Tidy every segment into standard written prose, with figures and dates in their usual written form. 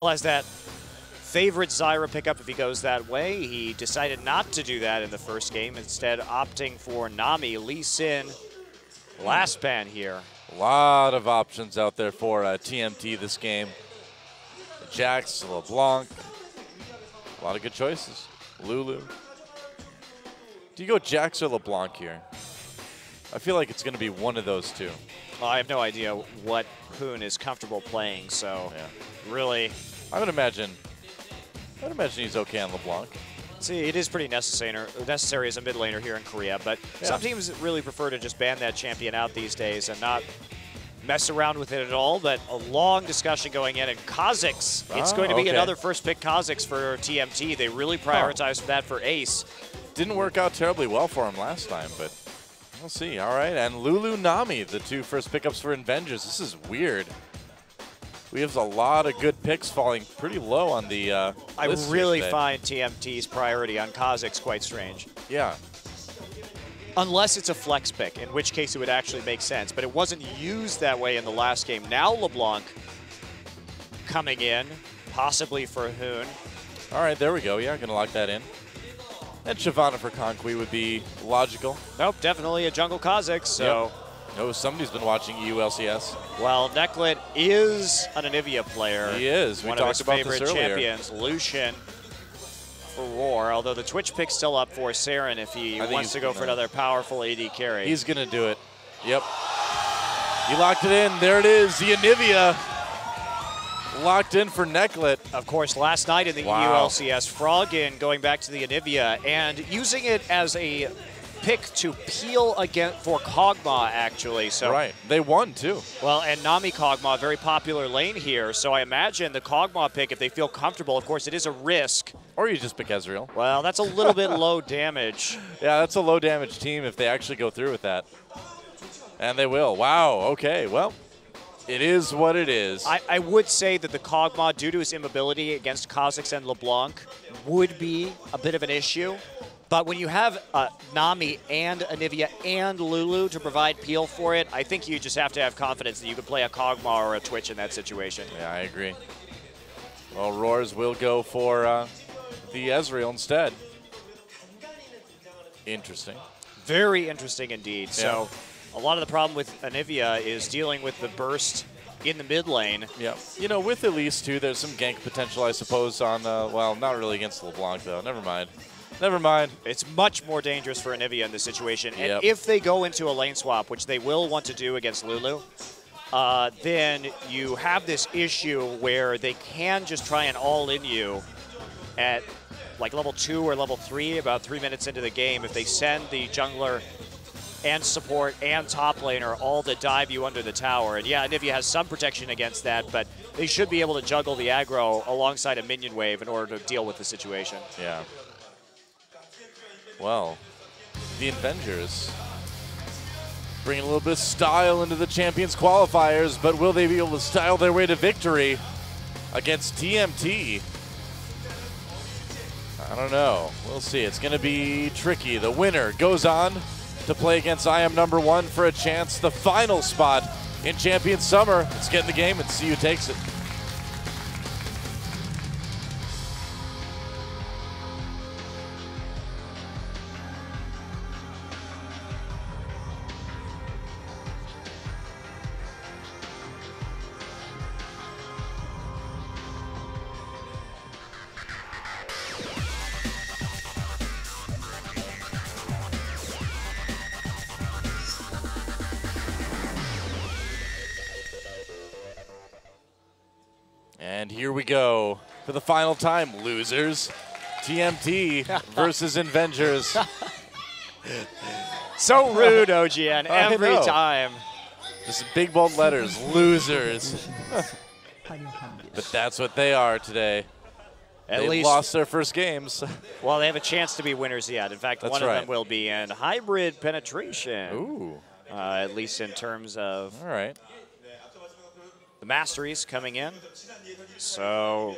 As that favorite Zyra pickup if he goes that way. He decided not to do that in the first game, instead opting for Nami, Lee Sin, last ban here. A lot of options out there for TmT this game. Jax, LeBlanc, a lot of good choices. Lulu. Do you go Jax or LeBlanc here? I feel like it's going to be one of those two. Well, I have no idea what Hoon is comfortable playing, so yeah. Really. I'd imagine he's okay on LeBlanc. See, it is pretty necessary as a mid laner here in Korea, but some teams really prefer to just ban that champion out these days and not mess around with it at all. But a long discussion going in, and Kha'Zix, it's going to be another first pick Kha'Zix for TmT. They really prioritized that for Ace. Didn't work out terribly well for him last time, but we'll see. All right, and Lulu, Nami, the two first pickups for Invengers. This is weird. We have a lot of good picks falling pretty low on the I list really today. find TmT's priority on Kha'Zix quite strange. Yeah. Unless it's a flex pick, in which case it would actually make sense. But it wasn't used that way in the last game. Now LeBlanc coming in, possibly for Hoon. All right, there we go. Yeah, going to lock that in. And Shyvana for Conquest would be logical. Nope, definitely a jungle Kha'Zix, so... Yep. Oh, somebody's been watching ULCS. Well, Necklet is an INV player. He is. We one talked of his about favorite this earlier. champions, Lucian for Roar. Although the Twitch pick's still up for Saren if he wants to go for another powerful AD carry. He's going to do it. Yep. He locked it in. There it is. The Anivia locked in for Necklet. Of course, last night in the ULCS, Froggen going back to the Anivia and using it as a pick to peel again for Kog'Maw, actually. So right, they won too. Well, and Nami Kog'Maw, very popular lane here. So I imagine the Kog'Maw pick, if they feel comfortable, of course, it is a risk. Or you just pick Ezreal. Well, that's a little bit low damage. Yeah, that's a low damage team if they actually go through with that. And they will. Wow, okay, well, it is what it is. I would say that the Kog'Maw, due to his immobility against Kha'Zix and LeBlanc, would be a bit of an issue. But when you have Nami and Anivia and Lulu to provide peel for it, I think you just have to have confidence that you could play a Kog'Maw or a Twitch in that situation. Yeah, I agree. Well, Roars will go for the Ezreal instead. Interesting. Very interesting indeed. Yeah. So a lot of the problem with Anivia is dealing with the burst in the mid lane. Yeah. You know, with Elise too, there's some gank potential, I suppose, on, well, not really against LeBlanc, though. Never mind. Never mind. It's much more dangerous for Anivia in this situation. And if they go into a lane swap, which they will want to do against Lulu, then you have this issue where they can just try and all-in you at like level 2 or level 3, about 3 minutes into the game. If they send the jungler and support and top laner all to dive you under the tower. And yeah, Anivia has some protection against that, but they should be able to juggle the aggro alongside a minion wave in order to deal with the situation. Yeah. Well, the Invengers bringing a little bit of style into the Champions Qualifiers, but will they be able to style their way to victory against TmT? I don't know. We'll see. It's going to be tricky. The winner goes on to play against I Am Number One for a chance, the final spot in Champions Summer. Let's get in the game and see who takes it. And here we go for the final time, losers. TmT versus Invengers. So rude, OGN, every time. Just big bold letters, losers. But that's what they are today. At least lost their first games. Well, they have a chance to be winners yet. In fact, one of them will be in hybrid penetration. Ooh. At least in terms of the masteries coming in. So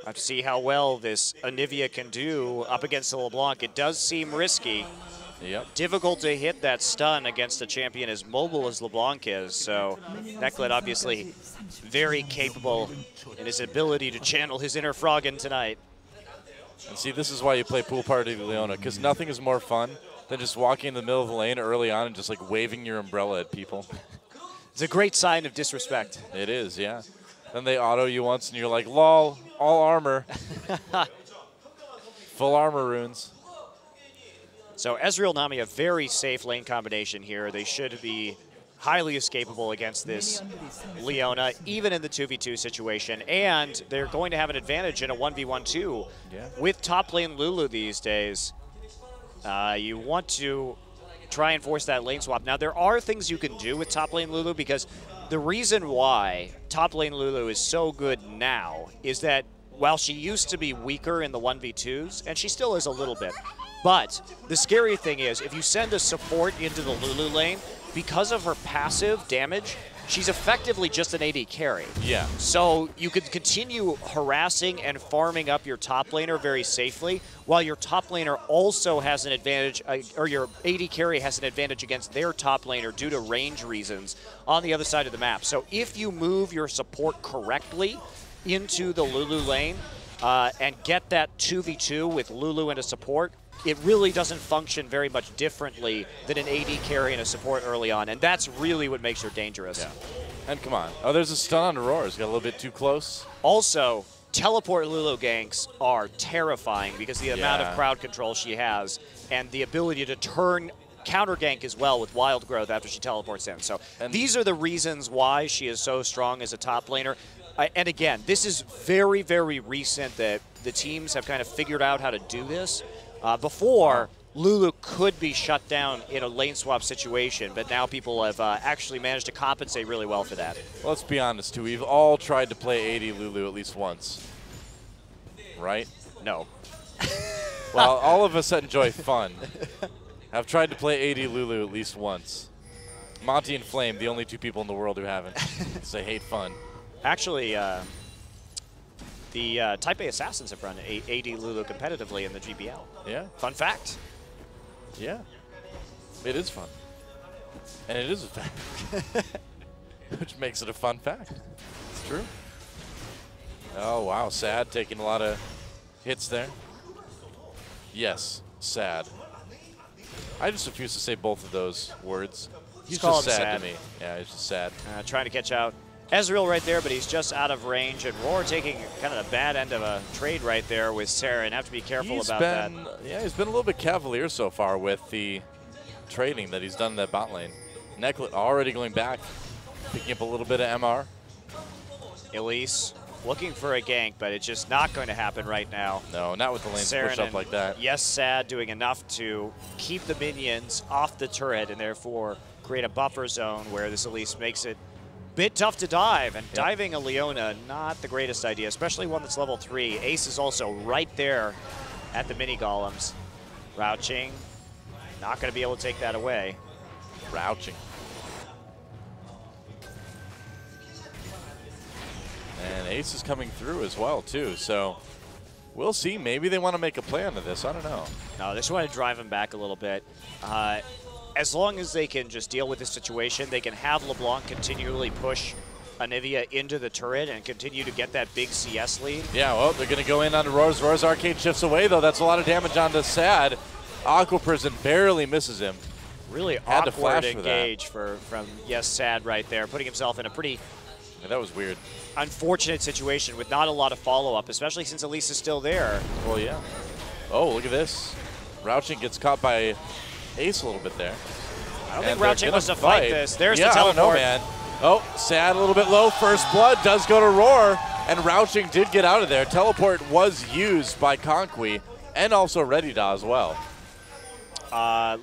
I have to see how well this Anivia can do up against the LeBlanc. It does seem risky. Yep. Difficult to hit that stun against a champion as mobile as LeBlanc is. So Necklet obviously very capable in his ability to channel his inner Froggen tonight. And see, this is why you play Pool Party Leona, because nothing is more fun than just walking in the middle of the lane early on and just like waving your umbrella at people. It's a great sign of disrespect. It is, yeah. Then they auto you once and you're like, lol, all armor. Full armor runes. So Ezreal Nami, a very safe lane combination here. They should be highly escapable against this Leona, even in the 2v2 situation. And they're going to have an advantage in a 1v1-2 with top lane Lulu these days. You want to try and force that lane swap. Now, there are things you can do with top lane Lulu, because the reason why top lane Lulu is so good now is that while she used to be weaker in the 1v2s, and she still is a little bit, but the scary thing is if you send a support into the Lulu lane, because of her passive damage, she's effectively just an AD carry. Yeah. So you could continue harassing and farming up your top laner very safely, while your top laner also has an advantage, or your AD carry has an advantage against their top laner due to range reasons on the other side of the map. So if you move your support correctly into the Lulu lane and get that 2v2 with Lulu and a support, it really doesn't function very much differently than an AD carry and a support early on, and that's really what makes her dangerous. Yeah. And come on. Oh, there's a stun on Aurora's. Got a little bit too close. Also, teleport Lulu ganks are terrifying because the amount of crowd control she has and the ability to turn counter gank as well with wild growth after she teleports in. So these are the reasons why she is so strong as a top laner. And again, this is very, very recent that the teams have kind of figured out how to do this. Before, Lulu could be shut down in a lane swap situation, but now people have actually managed to compensate really well for that. Well, let's be honest, too. We've all tried to play AD Lulu at least once, right? No. Well, all of us that enjoy fun have tried to play AD Lulu at least once. Monty and Flame, the only two people in the world who haven't, because they hate fun. Actually, the Type A Assassins have run AD Lulu competitively in the GBL. Yeah. Fun fact. Yeah. It is fun. And it is a fact. Which makes it a fun fact. It's true. Oh, wow. Sad taking a lot of hits there. Yes. Sad. I just refuse to say both of those words. He's just sad to me. Yeah, he's just sad. Trying to catch out Ezreal right there, but he's just out of range. And Roar taking kind of the bad end of a trade right there with Sarah, and have to be careful about that. Yeah, he's been a little bit cavalier so far with the trading that he's done in that bot lane. Necklet already going back, picking up a little bit of MR. Elise looking for a gank, but it's just not going to happen right now. No, not with the lanes pushed up like that. Yes, Sad doing enough to keep the minions off the turret and therefore create a buffer zone where this Elise makes it bit tough to dive, and diving a Leona, not the greatest idea, especially one that's level 3. Ace is also right there at the mini golems. Rouching, not going to be able to take that away. Rouching. And Ace is coming through as well, too, so we'll see. Maybe they want to make a play out of this. I don't know. No, they just want to drive him back a little bit. As long as they can just deal with this situation, they can have LeBlanc continually push Anivia into the turret and continue to get that big CS lead. Yeah, well, they're going to go in on Roar's. Roar's Arcade shifts away, though. That's a lot of damage onto Sad. Aqua Prison barely misses him. Really awkward engage from Yes Sad right there, putting himself in a pretty that was weird. Unfortunate situation with not a lot of follow-up, especially since Elise is still there. Well, yeah. Oh, look at this. Rouching gets caught by Ace a little bit there. I don't think Rouching wants to fight this. There's the teleport. I don't know, man. Oh, Sad a little bit low. First blood does go to Roar, and Rouching did get out of there. Teleport was used by Conqui and also Redida as well.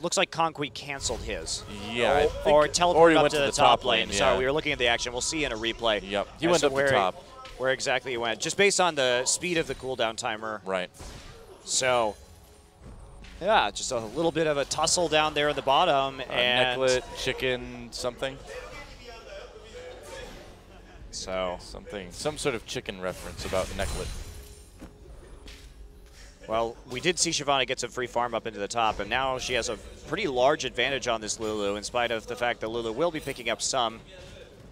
Looks like Conqui canceled his. Yeah, or teleported up went to the top lane. Yeah. Sorry, we were looking at the action. We'll see in a replay. Yep, he went up the top. Where exactly he went, just based on the speed of the cooldown timer. Right. So, yeah, just a little bit of a tussle down there at the bottom. And Necklet, chicken, something. So some sort of chicken reference about Necklet. Well, we did see Shyvana get some free farm up into the top, and now she has a pretty large advantage on this Lulu, in spite of the fact that Lulu will be picking up some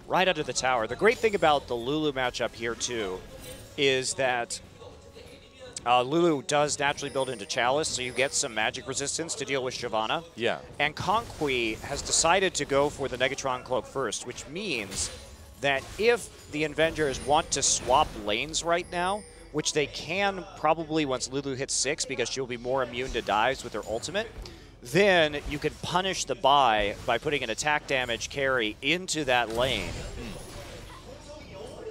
right under the tower. The great thing about the Lulu matchup here, too, is that Lulu does naturally build into Chalice, so you get some magic resistance to deal with Shyvana. Yeah. And Conqui has decided to go for the Negatron Cloak first, which means that if the Invengers want to swap lanes right now, which they can probably once Lulu hits 6 because she'll be more immune to dives with her ultimate, then you can punish the buy by putting an attack damage carry into that lane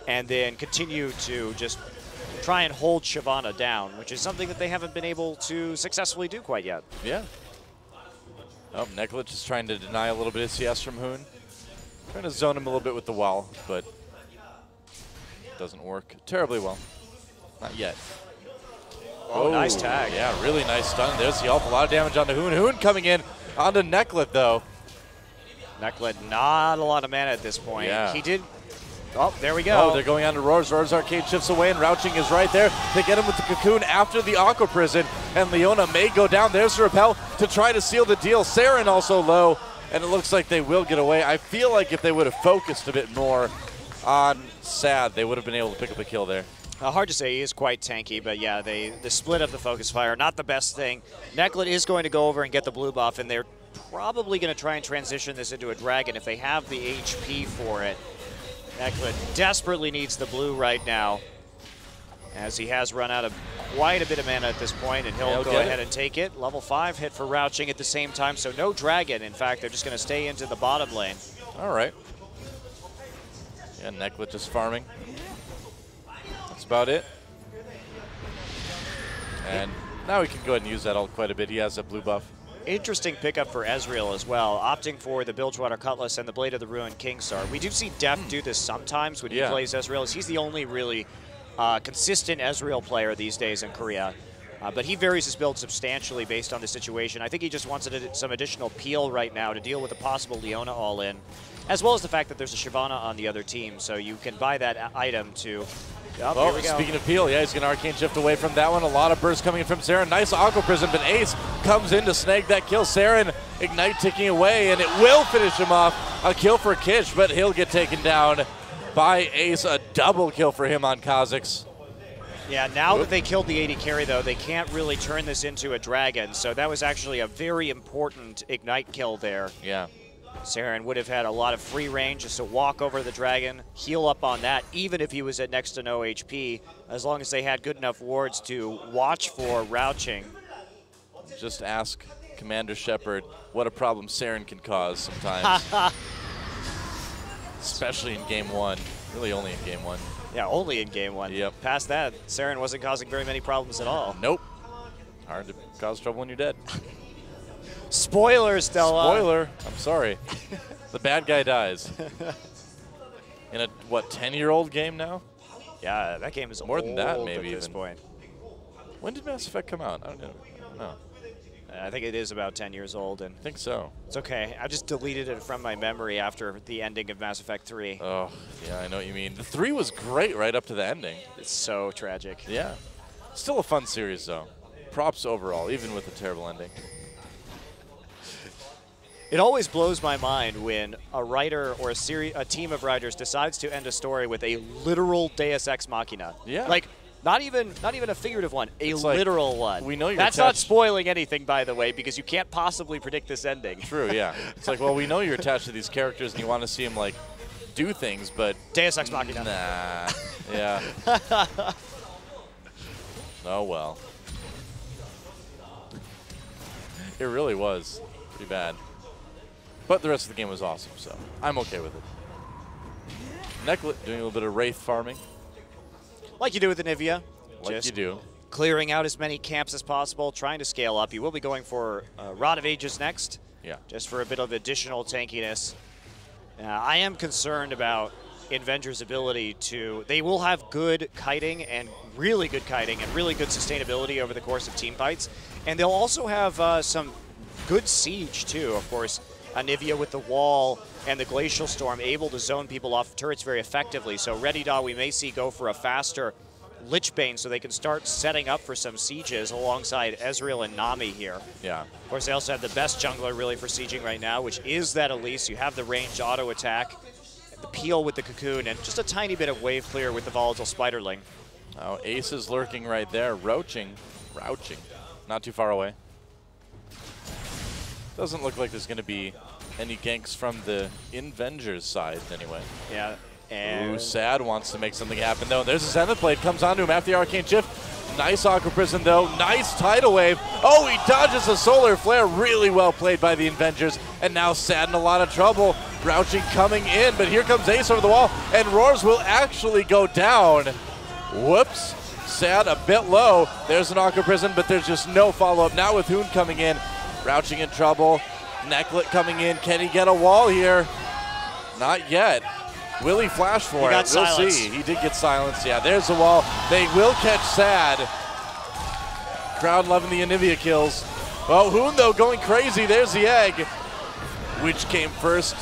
and then continue to just try and hold Shyvana down, which is something that they haven't been able to successfully do quite yet. Yeah. Oh, Neklich is trying to deny a little bit of CS from Hoon. Trying to zone him a little bit with the wall, but doesn't work terribly well. Not yet. Oh, nice tag. Yeah, really nice stun. There's the ult. A lot of damage onto Hoon. Hoon coming in onto Neklit, though. Neklit, not a lot of mana at this point. Yeah. He did. Oh, there we go. Oh, they're going on to Roars. Roars Arcade shifts away, and Rouching is right there to get him with the Cocoon after the Aqua Prison. And Leona may go down. There's the Repel to try to seal the deal. Saren also low, and it looks like they will get away. I feel like if they would have focused a bit more on Sad, they would have been able to pick up a kill there. Hard to say. He is quite tanky, but yeah, the split of the focus fire, not the best thing. Neklit is going to go over and get the blue buff, and they're probably going to try and transition this into a dragon if they have the HP for it. Neklit desperately needs the blue right now, as he has run out of quite a bit of mana at this point, and he'll go ahead and take it. Level 5 hit for Rouching at the same time, so no dragon. In fact, they're just going to stay into the bottom lane. All right. Yeah, Neklit just farming. That's about it. And now we can go ahead and use that ult quite a bit. He has a blue buff. Interesting pickup for Ezreal as well, opting for the Bilgewater Cutlass and the Blade of the Ruined Kingstar. We do see Def do this sometimes when he plays Ezreal, as he's the only really consistent Ezreal player these days in Korea. But he varies his build substantially based on the situation. I think he just wants some additional peel right now to deal with a possible Leona all-in, as well as the fact that there's a Shyvana on the other team, so you can buy that item to... Oh, here we go. Speaking of peel, yeah, he's going to Arcane Shift away from that one. A lot of bursts coming in from Saren. Nice Aqua Prison, but Ace comes in to snag that kill. Saren, Ignite ticking away, and it will finish him off. A kill for Kish, but he'll get taken down by Ace. A double kill for him on Kha'Zix. Yeah, now that they killed the 80 carry, though, they can't really turn this into a dragon, so that was actually a very important Ignite kill there. Yeah. Saren would have had a lot of free range just to walk over the dragon, heal up on that, even if he was at next to no HP, as long as they had good enough wards to watch for Rouching. Just ask Commander Shepard what a problem Saren can cause sometimes. Especially in Game 1. Really only in Game 1. Yeah, only in Game 1. Yep. Past that, Saren wasn't causing very many problems at all. Nope. Hard to cause trouble when you're dead. Spoiler, Stella. Spoiler. I'm sorry. The bad guy dies. In a, what, 10-year-old game now? Yeah, that game is more than that, maybe at this point. When did Mass Effect come out? I don't know. I think it is about 10 years old. And I think so. It's okay. I just deleted it from my memory after the ending of Mass Effect 3. Oh, yeah, I know what you mean. The 3 was great right up to the ending. It's so tragic. Yeah. Still a fun series, though. Props overall, even with a terrible ending. It always blows my mind when a writer or a team of writers decides to end a story with a literal Deus Ex Machina. Yeah. Like, not even a figurative one, it's literal like, one. We know you're That's not spoiling anything, by the way, because you can't possibly predict this ending. True, yeah. It's like, well, we know you're attached to these characters and you want to see them, like, do things, but... Deus Ex Machina. Nah. Yeah. Oh, well. It really was pretty bad. But the rest of the game was awesome, so I'm okay with it. Neklit doing a little bit of Wraith farming. Like you do with Anivia. Like you do. Clearing out as many camps as possible, trying to scale up. You will be going for Rod of Ages next. Yeah. Just for a bit of additional tankiness. I am concerned about Invengers' ability to... They will have good kiting and really good sustainability over the course of team fights. And they'll also have some good siege, too, of course. Anivia with the wall and the Glacial Storm able to zone people off turrets very effectively. So Redidaw we may see go for a faster Lichbane so they can start setting up for some sieges alongside Ezreal and Nami here. Yeah. Of course, they also have the best jungler really for sieging right now, which is that Elise. You have the ranged auto attack, the peel with the cocoon, and just a tiny bit of wave clear with the volatile Spiderling. Oh, Ace is lurking right there, rouching, not too far away. Doesn't look like there's going to be any ganks from the Invengers side anyway. Yeah. And Ooh, Sad wants to make something happen though. There's a Zenith Blade, comes onto him after the Arcane Shift. Nice Aqua Prison though, nice Tidal Wave. Oh, he dodges a Solar Flare, really well played by the Invengers. And now Sad in a lot of trouble. Rouching coming in, but here comes Ace over the wall, and Roars will actually go down. Whoops, Sad a bit low. There's an Aqua Prison, but there's just no follow-up. Now with Hoon coming in, Rouching in trouble. Necklet coming in, can he get a wall here? Not yet. Will he flash for it? We'll see. He did get silenced. Yeah, there's the wall. They will catch Sad. Crowd loving the Anivia kills. Oh, Hoon though going crazy. There's the egg. Which came first,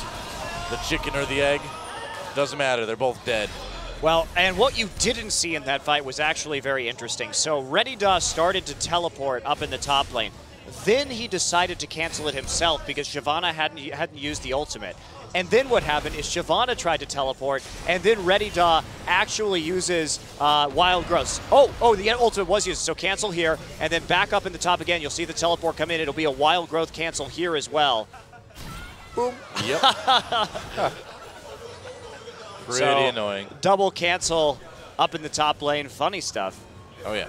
the chicken or the egg? Doesn't matter. They're both dead. Well, and what you didn't see in that fight was actually very interesting. So Redida started to teleport up in the top lane. Then he decided to cancel it himself because Shyvana hadn't used the ultimate. And then what happened is Shyvana tried to teleport, and then Redida actually uses Wild Growth. Oh, the ultimate was used, so cancel here, and then back up in the top again. You'll see the teleport come in. It'll be a Wild Growth cancel here as well. Boom. Yep. Pretty annoying. Double cancel up in the top lane. Funny stuff. Oh, yeah.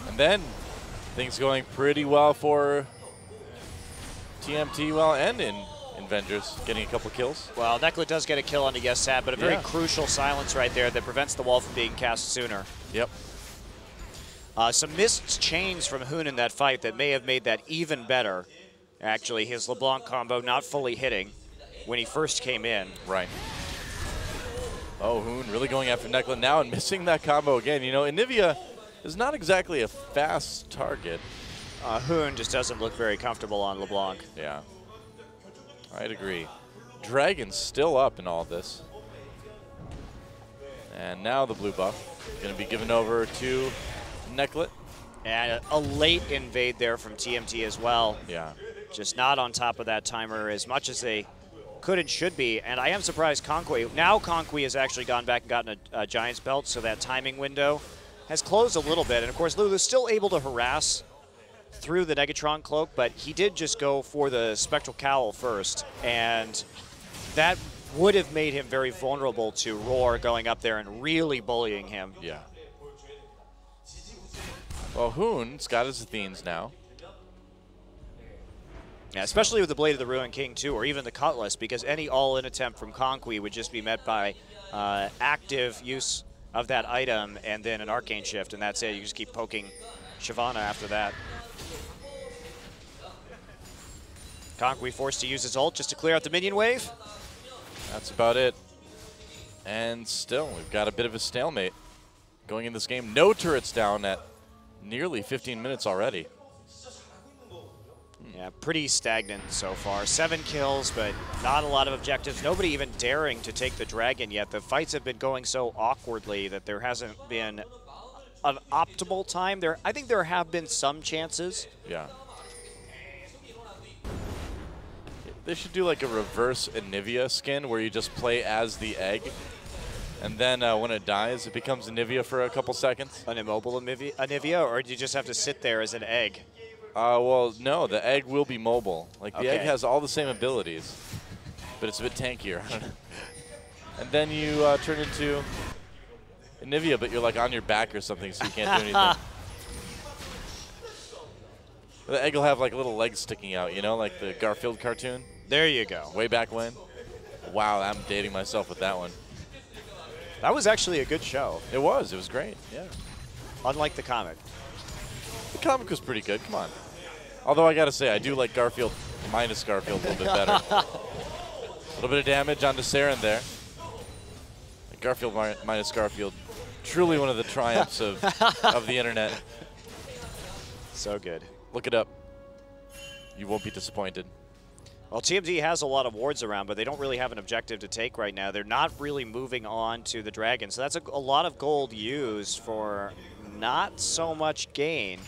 And then things going pretty well for TmT, and in Invengers, getting a couple kills. Well, Necklet does get a kill on the Yes Sad, but a very crucial silence right there that prevents the wall from being cast sooner. Yep. Some missed chains from Hoon in that fight that may have made that even better. Actually, his LeBlanc combo not fully hitting when he first came in. Right. Oh, Hoon really going after Necklet now and missing that combo again. You know, Anivia is not exactly a fast target. Hoon just doesn't look very comfortable on LeBlanc. Yeah. I'd agree. Dragon's still up in all this. And now the blue buff going to be given over to Necklet. And a late invade there from TmT as well. Yeah. Just not on top of that timer as much as they could and should be. And I am surprised Conquest, now Conquest has actually gone back and gotten a Giant's Belt, so that timing window has closed a little bit. And of course, Lulu's still able to harass through the Negatron cloak, but he did just go for the Spectral Cowl first, and that would have made him very vulnerable to Roar going up there and really bullying him. Yeah. Well, Hoon's got his Athenes now. Yeah, especially with the Blade of the Ruined King, too, or even the Cutlass, because any all-in attempt from Conquest would just be met by active use of that item and then an Arcane Shift, and that's it. You just keep poking Shyvana after that. Conquest forced to use his ult just to clear out the minion wave. That's about it. And still, we've got a bit of a stalemate going in this game. No turrets down at nearly 15 minutes already. Yeah, pretty stagnant so far. 7 kills, but not a lot of objectives. Nobody even daring to take the dragon yet. The fights have been going so awkwardly that there hasn't been an optimal time. I think there have been some chances. Yeah. They should do like a reverse Anivia skin where you just play as the egg, and then when it dies, it becomes Anivia for a couple seconds. An immobile Anivia, or do you just have to sit there as an egg? Well, no, the egg will be mobile. Like, the egg has all the same abilities, but it's a bit tankier. And then you turn into Anivia, but you're like on your back or something, so you can't do anything. The egg will have like little legs sticking out, you know, like the Garfield cartoon. There you go. Way back when. Wow, I'm dating myself with that one. That was actually a good show. It was great, yeah. Unlike the comic. The comic was pretty good, come on. Although I gotta say, I do like Garfield minus Garfield a little bit better. A little bit of damage onto Saren there. Garfield minus Garfield. Truly one of the triumphs of the internet. So good. Look it up. You won't be disappointed. Well, TmT has a lot of wards around, but they don't really have an objective to take right now. They're not really moving on to the dragon, so that's a lot of gold used for not so much gain.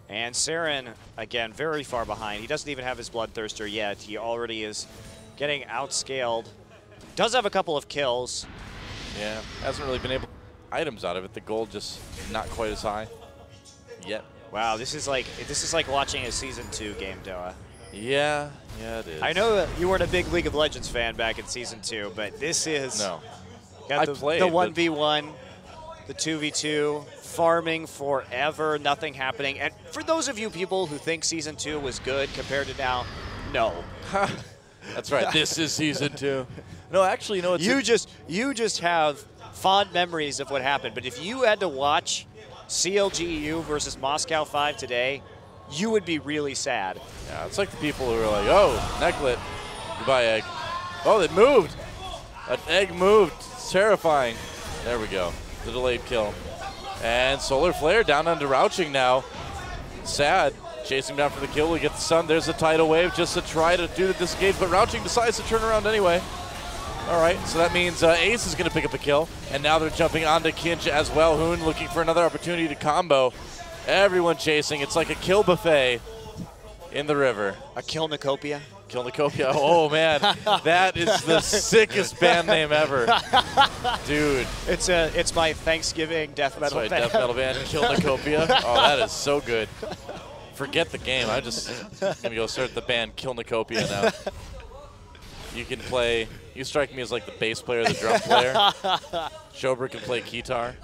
And Saren, again, very far behind. He doesn't even have his Bloodthirster yet. He already is getting outscaled. Does have a couple of kills. Yeah, hasn't really been able items out of it. The gold just not quite as high yet. Wow, this is like watching a Season 2 game, Doa. Yeah, yeah, it is. I know that you weren't a big League of Legends fan back in Season 2, but this is got the 1v1, the 2v2, farming forever, nothing happening. And for those of you people who think Season 2 was good compared to now, no. That's right. This is Season 2. No, actually, no. You just have fond memories of what happened. But if you had to watch CLGU versus Moscow 5 today, you would be really sad. Yeah, it's like the people who are like, oh, necklet, goodbye, egg. Oh, it moved. An egg moved. It's terrifying. There we go. The delayed kill. And Solar Flare down onto Rouching now. Sad. Chasing down for the kill. We get the sun. There's a tidal wave just to try to do the disengage, but Rouching decides to turn around anyway. All right, so that means Ace is going to pick up a kill, and now they're jumping onto Kinch as well. Hoon looking for another opportunity to combo. Everyone chasing. It's like a kill buffet in the river. A Kilnicopia? Kilnicopia. Oh, man. That is the sickest band name ever. Dude. It's my Thanksgiving death metal band. Death metal band, Kilnicopia. Oh, that is so good. Forget the game. I'm going to go start the band Kilnicopia now. You can play. You strike me as like the bass player, the drum player. Shober can play guitar.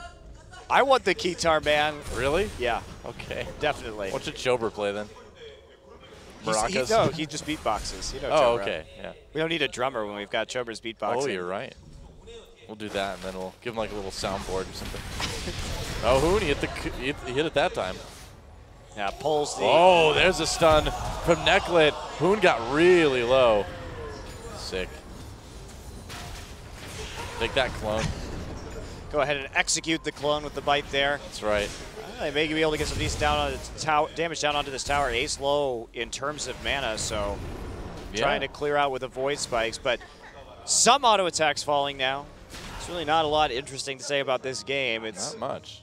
I want the guitar, man. Really? Yeah. Okay. Definitely. What should Shober play then? Maracas? No, he just beatboxes. You know, oh, Chobra. Okay. Yeah. We don't need a drummer when we've got Chober's beatboxing. Oh, you're right. We'll do that, and then we'll give him like a little soundboard or something. Oh, Hoon, he hit it that time. Yeah, pulls the. Oh, there's a stun from Necklet. Hoon got really low. Sick. Take that, clone. Go ahead and execute the clone with the bite there. That's right. They may be able to get some decent damage down onto this tower. Ace low in terms of mana, so trying to clear out with the Void Spikes, but some auto attacks falling now. It's really not a lot interesting to say about this game. It's not much.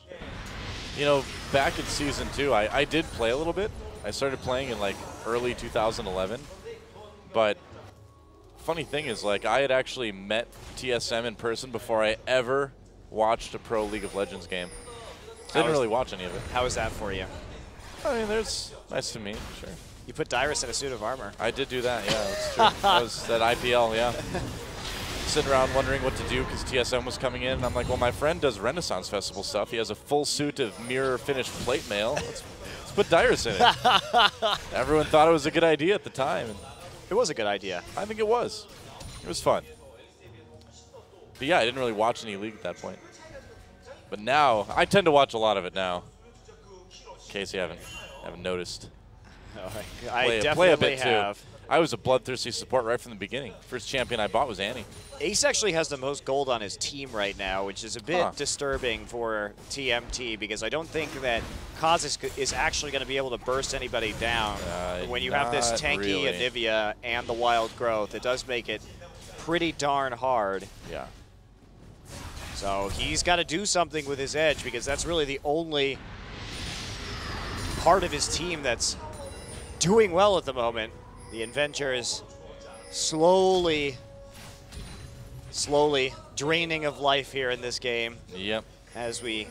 You know, back in Season 2, I did play a little bit. I started playing in like early 2011, but funny thing is, like, I had actually met TSM in person before I ever watched a pro League of Legends game. Didn't really watch any of it. How was that for you? I mean, there's nice to meet, sure. You put Dyrus in a suit of armor. I did do that, yeah, that's true. That was that IPL, yeah. Sitting around wondering what to do because TSM was coming in, and I'm like, well, my friend does Renaissance Festival stuff. He has a full suit of mirror finished plate mail. Let's put Dyrus in it. Everyone thought it was a good idea at the time. And it was a good idea. I think it was. It was fun. But yeah, I didn't really watch any League at that point. But now, I tend to watch a lot of it now. In case you haven't noticed. Oh, I definitely a bit have. Too. I was a bloodthirsty support right from the beginning. First champion I bought was Annie. Ace actually has the most gold on his team right now, which is a bit disturbing for TmT because I don't think that Kaz is actually going to be able to burst anybody down. When you have this tanky Anivia and the wild growth, it does make it pretty darn hard. Yeah. So he's got to do something with his edge because that's really the only part of his team that's doing well at the moment. The Invengers slowly draining of life here in this game. Yep. As we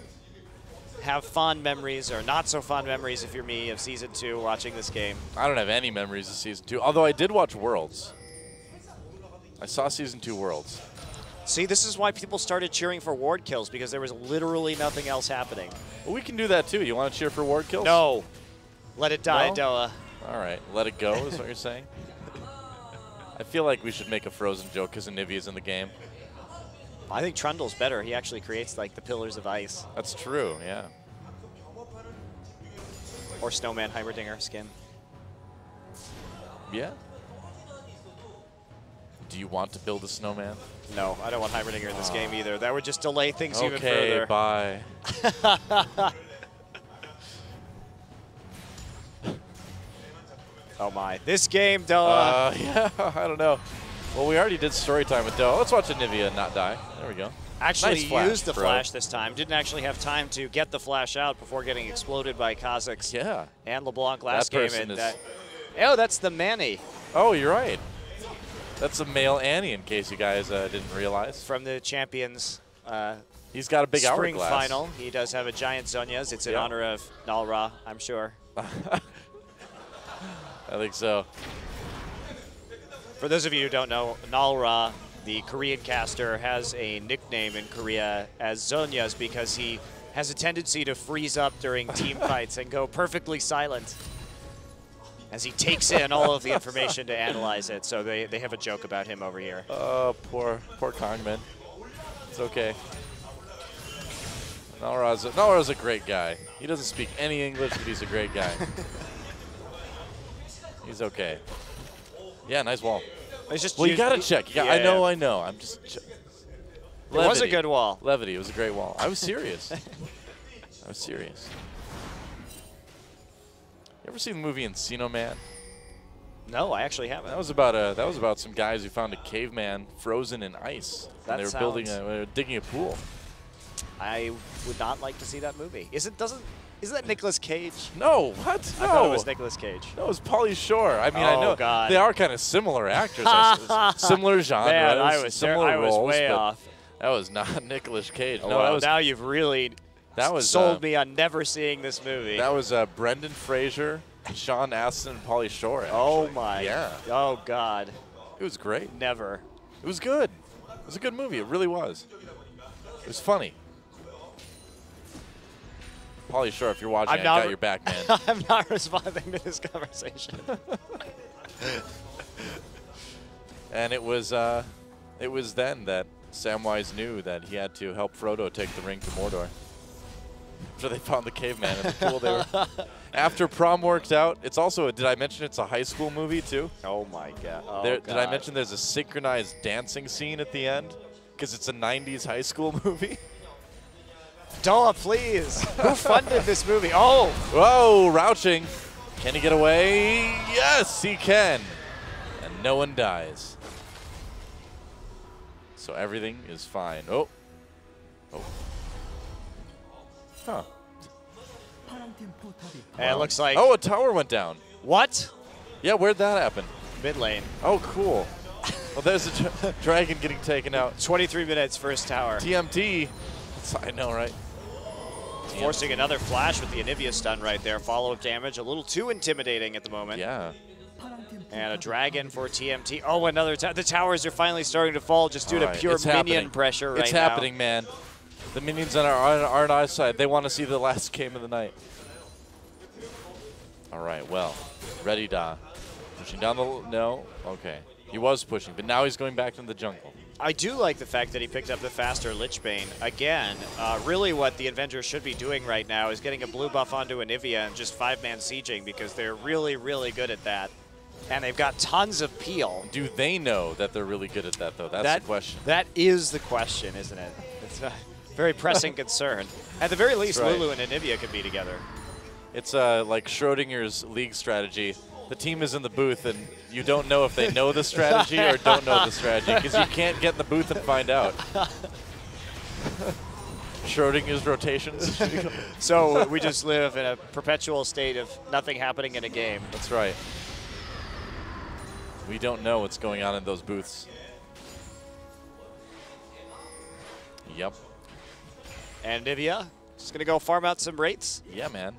have fond memories, or not so fond memories if you're me, of Season 2 watching this game. I don't have any memories of Season 2, although I did watch Worlds. I saw Season 2 Worlds. See, this is why people started cheering for ward kills, because there was literally nothing else happening. Well, we can do that too. You want to cheer for ward kills? No. Let it die, Doa. All right, let it go is what you're saying? I feel like we should make a Frozen joke because Anivia's in the game. I think Trundle's better. He actually creates like the pillars of ice. That's true, yeah. Or Snowman Heimerdinger skin. Yeah. Do you want to build a snowman? No, I don't want Heimerdinger in this game either. That would just delay things even further. Okay, bye. Oh my, this game, Doa. Yeah, I don't know. Well, we already did story time with Doa. Let's watch Anivia not die. There we go. Actually nice used the bro. flash this time. Didn't actually have time to get the flash out before getting exploded by Kazakhs and LeBlanc last game. And oh, that's the Manny. Oh, you're right. That's a male Annie, in case you guys didn't realize. From the Champions He's got a big spring hourglass. final. He does have a giant Zhonya's. It's in honor of Nalra, I'm sure. I think so. For those of you who don't know, Nalra, the Korean caster, has a nickname in Korea as Zhonya's because he has a tendency to freeze up during team fights and go perfectly silent as he takes in all of the information to analyze it. So they have a joke about him over here. Oh, poor Kongman. It's okay. Nalra's a great guy. He doesn't speak any English, but he's a great guy. He's okay. Yeah, nice wall. It's just well, you gotta check. I know. I'm just. It was a good wall. Levity. It was a great wall. I was serious. I was serious. You ever seen the movie Encino Man? No, I actually haven't. That was about some guys who found a caveman frozen in ice. And they were digging a pool. I would not like to see that movie. Isn't that Nicolas Cage? No, what? No. I thought it was Nicolas Cage. No, it was Pauly Shore. I mean, I know they are kind of similar actors, similar genres, Man, similar roles. I was way off. That was not Nicolas Cage. Oh, no, well, now you've really sold me on never seeing this movie. That was Brendan Fraser, Sean Astin, and Pauly Shore. Actually. Oh my. Yeah. Oh God. It was great. Never. It was good. It was a good movie. It really was. It was funny. Pauly Shore, if you're watching, I got your back, man. I'm not responding to this conversation. And it was then that Samwise knew that he had to help Frodo take the ring to Mordor. After they found the caveman in the pool, after prom worked out. It's also did I mention it's a high school movie too? Oh my God. Oh, Did I mention there's a synchronized dancing scene at the end? Because it's a 90s high school movie. Doa, please. Who funded this movie? Oh. Whoa, Rouching. Can he get away? Yes, he can. And no one dies. So everything is fine. Oh. Oh. Huh. And it looks like... Oh, a tower went down. What? Yeah, where'd that happen? Mid lane. Oh, cool. Well, there's a dragon getting taken out. 23 minutes, first tower. TmT. I know, right? Forcing another flash with the Anivia stun right there. Follow-up damage, a little too intimidating at the moment. Yeah. And a dragon for TmT. Oh, another the towers are finally starting to fall just due to pure minion pressure right now. It's happening, man. The minions on our side, they want to see the last game of the night. All right, well, ready, Da. Pushing down the... No? Okay. He was pushing, but now he's going back into the jungle. I do like the fact that he picked up the faster Lich Bane. Again, really what the Invengers should be doing right now is getting a blue buff onto Anivia and just 5-man sieging because they're really, really good at that. And they've got tons of peel. Do they know that they're really good at that, though? That's the question. That is the question, isn't it? It's a very pressing concern. At the very least, Lulu and Anivia could be together. It's like Schrodinger's league strategy. The team is in the booth, and you don't know if they know the strategy or don't know the strategy because you can't get in the booth and find out. Schrodinger's rotations. So we just live in a perpetual state of nothing happening in a game. That's right. We don't know what's going on in those booths. Yep. And Anivia just going to go farm out some rates. Yeah, man.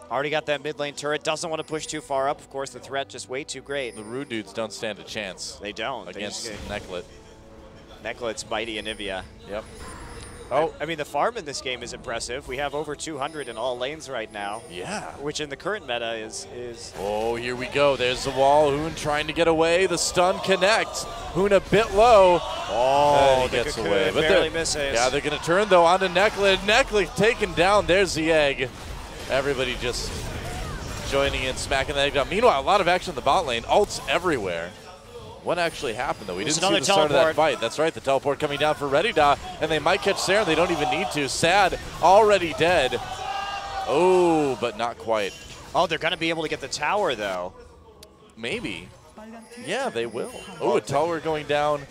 Already got that mid lane turret. Doesn't want to push too far up. Of course, the threat just way too great. The Rude dudes don't stand a chance. They don't. Against Necklet. Necklet's mighty Anivia. Yep. Oh. I mean, the farm in this game is impressive. We have over 200 in all lanes right now. Yeah. Which in the current meta is... Oh, here we go. There's the wall. Hoon trying to get away. The stun connects. Hoon a bit low. Oh, he gets away. But barely misses. Yeah, they're going to turn, though, onto Necklet. Necklet taken down. There's the egg. Everybody just joining in, smacking the egg down. Meanwhile, a lot of action in the bot lane. Ults everywhere. What actually happened, though? We didn't see the start of that fight. That's right, the teleport coming down for Redida, and they might catch Saren. They don't even need to. Sad, already dead. Oh, but not quite. Oh, they're going to be able to get the tower, though. Maybe. Yeah, they will. Oh, a tower going down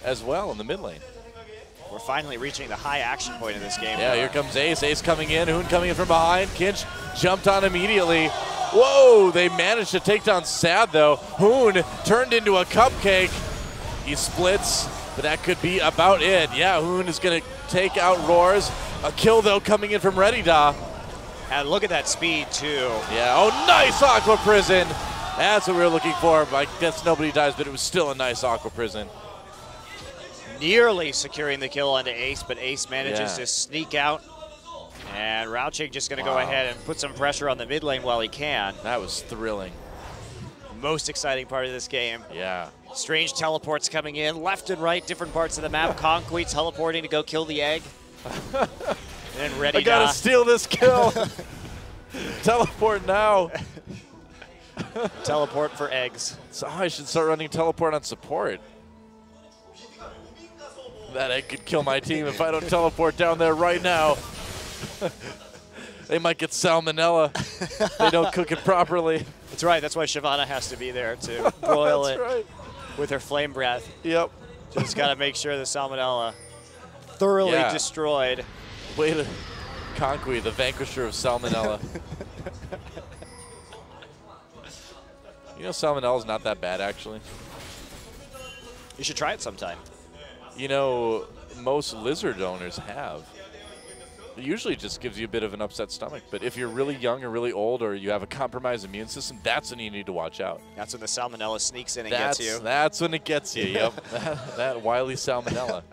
as well in the mid lane. We're finally reaching the high action point in this game. Yeah, here comes Ace. Ace coming in. Hoon coming in from behind. Kinch jumped on immediately. Whoa, they managed to take down Sad, though. Hoon turned into a cupcake. He splits, but that could be about it. Yeah, Hoon is going to take out Roars. A kill, though, coming in from Redida. And look at that speed, too. Yeah, oh, nice Aqua Prison. That's what we were looking for. I guess nobody dies, but it was still a nice Aqua Prison. Nearly securing the kill onto Ace, but Ace manages to sneak out. And Rauching just going to go ahead and put some pressure on the mid lane while he can. That was thrilling. Most exciting part of this game. Yeah. Strange teleports coming in, left and right, different parts of the map. Conquet teleporting to go kill the egg. And ready. I gotta steal this kill. Teleport now. Teleport for eggs. So I should start running teleport on support. That egg could kill my team if I don't teleport down there right now. They might get salmonella. They don't cook it properly. That's right. That's why Shyvana has to be there to broil it right. with her flame breath. Yep. Just got to make sure the salmonella thoroughly destroyed. Way to Conquet, the vanquisher of salmonella. You know, salmonella's not that bad, actually. You should try it sometime. You know, most lizard owners have. It usually just gives you a bit of an upset stomach. But if you're really young or really old or you have a compromised immune system, that's when you need to watch out. That's when the salmonella sneaks in and gets you. That's when it gets you, yep. that wily salmonella.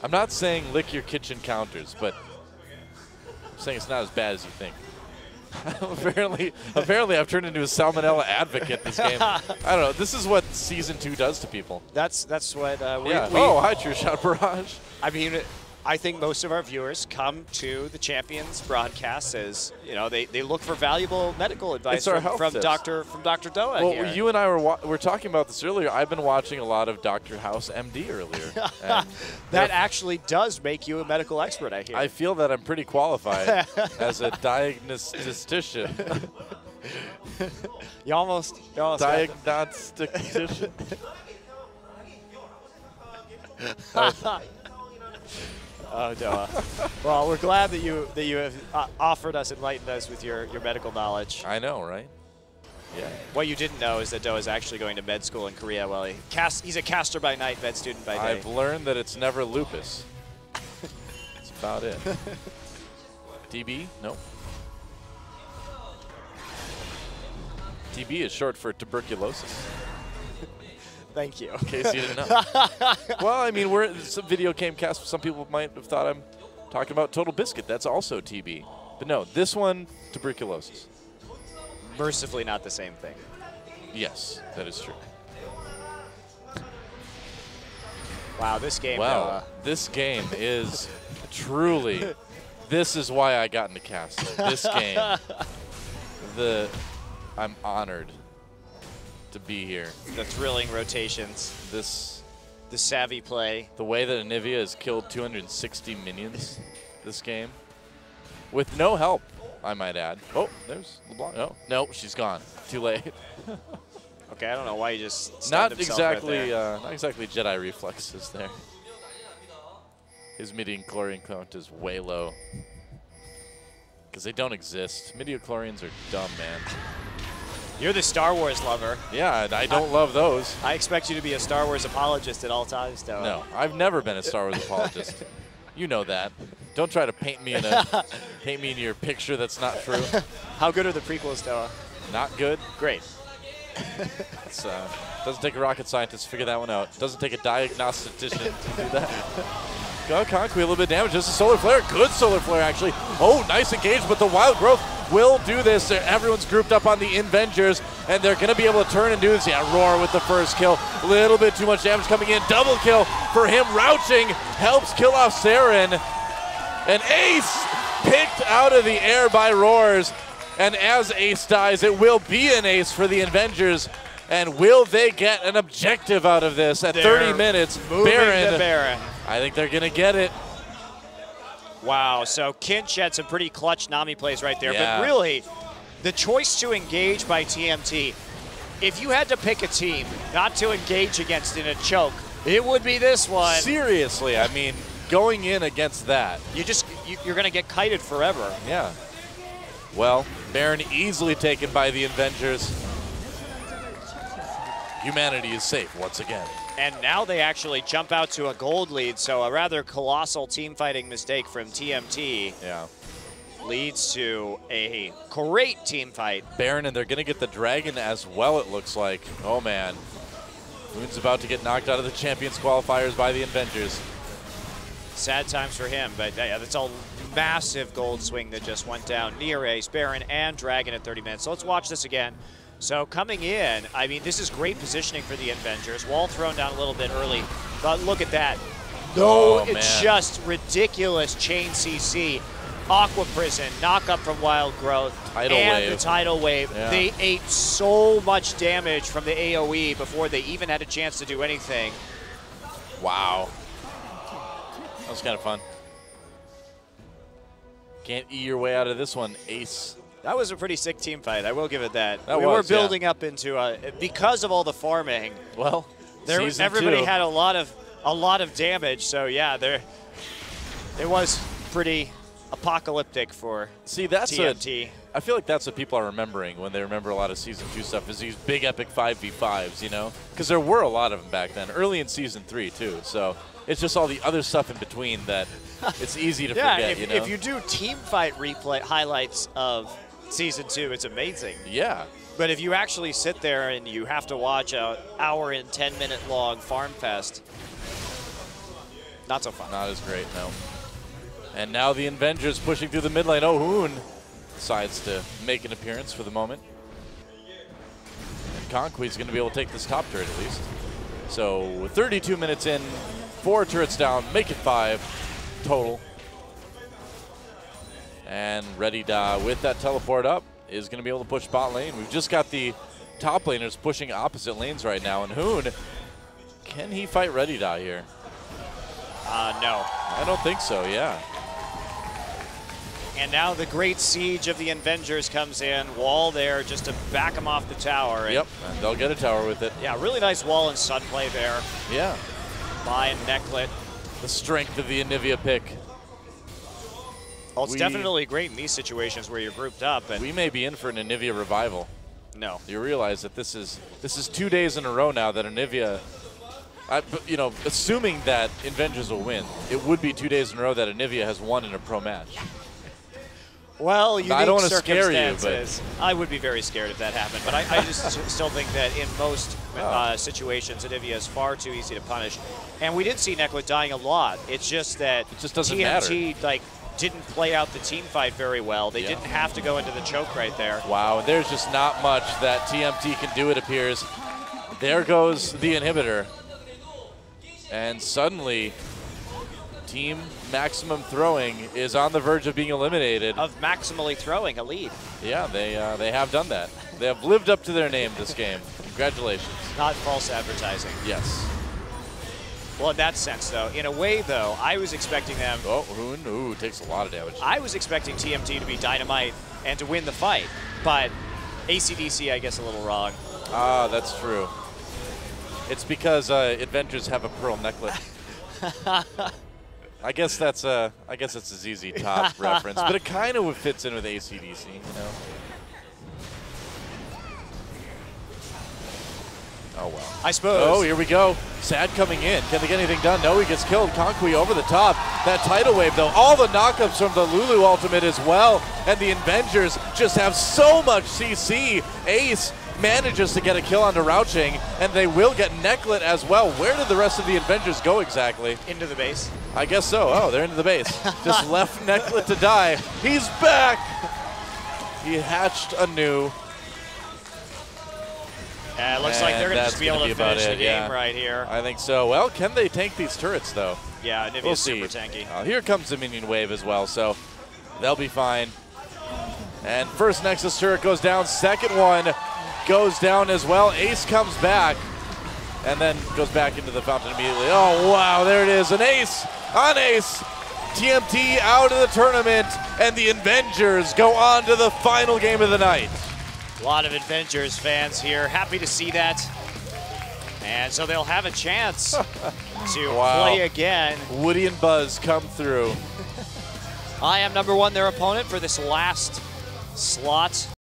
I'm not saying lick your kitchen counters, but I'm saying it's not as bad as you think. apparently I've turned into a salmonella advocate this game. I don't know. This is what Season 2 does to people. That's what we Oh, hi, True Shot Barrage. I mean, I think most of our viewers come to the Champions broadcasts as, you know, they look for valuable medical advice from Dr. Doa. Well, here. you and I were talking about this earlier. I've been watching a lot of Dr. House MD earlier. That actually does make you a medical expert, I hear. I feel that I'm pretty qualified as a diagnostician. You almost diagnostician. Oh, Doa. Well, we're glad that you have offered us, enlightened us with your medical knowledge. I know, right? Yeah. What you didn't know is that Doa is actually going to med school in Korea. Well, he's a caster by night, med student by day. I've learned that it's never lupus. That's about it. TB? Nope. TB is short for tuberculosis. Thank you. In case you didn't know. Well, I mean, it's a video game cast. Some people might have thought I'm talking about Total Biscuit. That's also TB. But no, this one, tuberculosis. Mercifully not the same thing. Yes, that is true. Wow, this game. Wow, this game is truly. This is why I got into casting. This game. I'm honored to be here. The thrilling rotations. The savvy play. The way that Anivia has killed 260 minions this game. With no help, I might add. Oh, there's LeBlanc. Oh, no, she's gone. Too late. Okay, I don't know why you just stunned himself right there. Not exactly Jedi reflexes there. His midichlorian count is way low. Because they don't exist. Midichlorians are dumb, man. You're the Star Wars lover. Yeah, I don't love those. I expect you to be a Star Wars apologist at all times, though. No, I've never been a Star Wars apologist. You know that. Don't try to paint me in your picture that's not true. How good are the prequels, Doa? Not good. Great. It's, doesn't take a rocket scientist to figure that one out. Doesn't take a diagnostician to do that. Got Conquet, a little bit of damage. Just a solar flare. Good solar flare, actually. Oh, nice engage, but the wild growth will do this. Everyone's grouped up on the Invengers, and they're going to be able to turn and do this. Yeah, Roar with the first kill. A little bit too much damage coming in. Double kill for him. Rouching helps kill off Saren. An ace picked out of the air by Roars. And as Ace dies, it will be an ace for the Invengers. And will they get an objective out of this at 30 minutes? Baron. I think they're going to get it. Wow, so Kinch had some pretty clutch Nami plays right there. Yeah. But really, the choice to engage by TmT, if you had to pick a team not to engage against in a choke, it would be this one. Seriously, I mean, going in against that. You're going to get kited forever. Yeah. Well, Baron easily taken by the Invengers. Humanity is safe once again. And now they actually jump out to a gold lead, so a rather colossal team fighting mistake from TmT. Yeah. Leads to a great team fight. Baron, and they're going to get the Dragon as well, it looks like. Oh, man. Moon's about to get knocked out of the Champions Qualifiers by the Invengers. Sad times for him, but yeah, that's a massive gold swing that just went down. Near Ace, Baron, and Dragon at 30 minutes. So let's watch this again. So coming in, I mean, this is great positioning for the Invengers. Wall thrown down a little bit early, but look at that. No, it's just ridiculous chain CC. Aqua Prison, knock up from Wild Growth, the Tidal Wave. Yeah. They ate so much damage from the AoE before they even had a chance to do anything. Wow. That was kind of fun. Can't E your way out of this one, Ace. That was a pretty sick team fight, I will give it that. We were building up into because of all the farming. Well, everybody had a lot of damage, so yeah, it was pretty apocalyptic for TmT. I feel like that's what people are remembering when they remember a lot of Season 2 stuff, is these big epic 5v5s, you know? Because there were a lot of them back then, early in Season 3 too, so it's just all the other stuff in between that it's easy to forget, you know? If you do team fight replay highlights of Season 2, it's amazing. Yeah. But if you actually sit there and you have to watch an hour and 10-minute long farm fest, not so fun. Not as great, no. And now the Invengers pushing through the mid lane. Oh, Hoon decides to make an appearance for the moment. And Conquee's going to be able to take this top turret at least. So 32 minutes in, 4 turrets down, make it 5 total. And Redida with that teleport up is going to be able to push bot lane. We've just got the top laners pushing opposite lanes right now. And Hoon, can he fight Redida here? No. I don't think so, yeah. And now the great siege of the Invengers comes in. Wall there just to back them off the tower. Yep, and they'll get a tower with it. Yeah, really nice wall and sun play there. Yeah. By Necklet. The strength of the Anivia pick. Well, it's definitely great in these situations where you're grouped up. And we may be in for an Anivia revival. No. You realize that this is 2 days in a row now that Anivia, you know, assuming that Invengers will win, it would be 2 days in a row that Anivia has won in a pro match. Well, I don't want to scare you, but I would be very scared if that happened. But I just still think that in most situations, Anivia is far too easy to punish. And we did see Necklet dying a lot. It's just that it just doesn't TmT matter. Didn't play out the team fight very well. They didn't have to go into the choke right there. Wow, and there's just not much that TmT can do, it appears. There goes the inhibitor. And suddenly, Team Maximum Throwing is on the verge of being eliminated. Of maximally throwing a lead. Yeah, they have done that. They have lived up to their name this game. Congratulations. Not false advertising. Yes. Well, in that sense, though, in a way, though, I was expecting them. Oh, Hoon, ooh, takes a lot of damage. I was expecting TmT to be dynamite and to win the fight, but AC/DC, I guess, a little wrong. Ah, that's true. It's because Invengers have a pearl necklet. I guess that's a ZZ Top reference, but it kind of fits in with AC/DC, you know. Oh, well. I suppose. Oh, here we go. Sad coming in. Can they get anything done? No, he gets killed. Conquee over the top. That tidal wave, though. All the knockups from the Lulu ultimate as well. And the Invengers just have so much CC. Ace manages to get a kill onto Rouching, and they will get Necklet as well. Where did the rest of the Invengers go exactly? Into the base. I guess so. Oh, they're into the base. Just left Necklet to die. He's back. He hatched anew. Yeah, it looks like they're going to just be able to finish the game right here. I think so. Well, can they tank these turrets, though? Yeah, Nivea's super tanky. Here comes the minion wave as well, so they'll be fine. And first Nexus turret goes down. Second one goes down as well. Ace comes back and then goes back into the fountain immediately. Oh, wow, there it is. An ace on Ace. TmT out of the tournament, and the Invengers go on to the final game of the night. A lot of Invengers fans here. Happy to see that. And so they'll have a chance to play again. Woody and Buzz come through. I am #1, their opponent for this last slot.